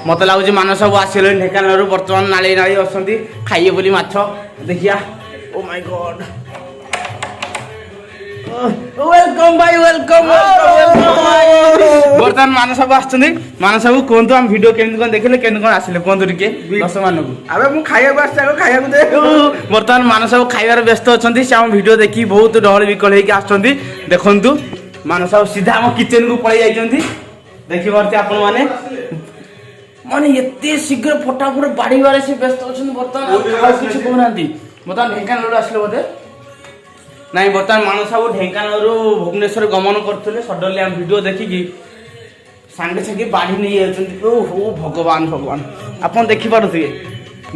मत लगुच मान सब आसले ढेकाना बर्तमान नाली नाली अच्छा खाइए बोली माछ देखिया ओ माय गॉड वेलकम भाई वेलकम बर्तमान मान सब मान सब कहतु हम वीडियो केमती कौन देखले केमती कौन आसिले कहतु टिके दर्शक मान अबे मु खाइया खाइया दे बर्तमान मान सब खाइबार व्यस्त अच्छा से आम वीडियो देखी बहुत डहल विकल होकर आसुँच देखु मान सब सीधा आम किचन को पलि जाइए देखी पारे आपण मैंने माने एते शीघ्र फटाफट बाढ़ से व्यस्त अच्छा बर्तमान किसी कहना बर्तमान ढेकाना आसले बोधे नाई बर्तमान मान सब ढेकाना भुवनेश्वर गमन करते सडनली आम वीडियो देखिकी सांगे सांगे बाढ़ी नहीं जाओ भगवान भगवान आप देखिपे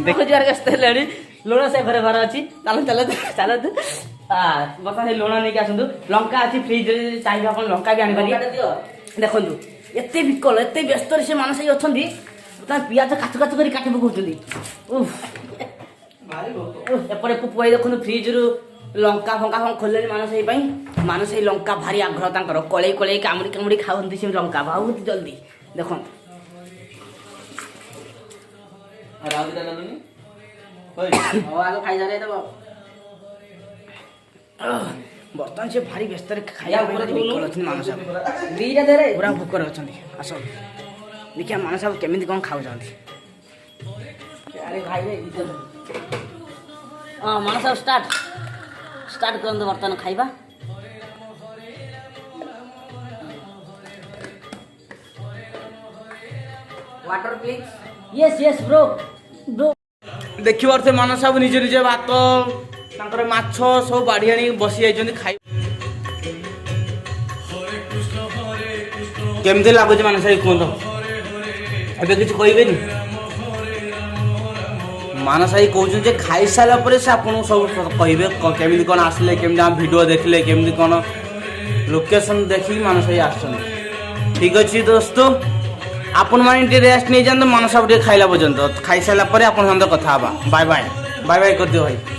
देखिए लुण से घरे घर अच्छी चलो चलो चलो बर्तमान लुण नहीं आसतु लंका अच्छी फ्रिज चाहिए आप लंका भी आनी देखु एत विकल एत व्यस्त से मानस अच्छा बर्तमान पिज काचु काचु कर काटी पकड़े पुपुआई देखु फ्रिज रु लंका फंका खोले मानस लंका भारी आग्रह तर कड़े कड़े कामुड़ी कामुड़ी खाऊंगी से लंका बहुत जल्दी देख बर्तमान से भारी व्यस्त खाया मानस पूरा भोकर अच्छा आस देखिए मानस केमी कौन खाऊ मानस स्टार्ट स्टार्ट कर बर्तमान खाइबा water please yes yes bro bro देखी पारे मान सब निजे निजे भात माछ सब बाढ़ी आनी बसी जाइए खाई केमती लगुच मान सब कहत ए कि कहे मानस भाई कहते खाई सारापर से आपको सब कहे केमी कौन आसले केमी आम वीडियो देखले केमी कौन लोकेशन देखिक मानस भाई आस ठीक अच्छे दोस्तों आपण मैंने रेस्ट नहीं जाते मानस सब खाइला पर्यंत खाई सारापर आप कथा बाय बाय बाय बाय कर दियो भाई।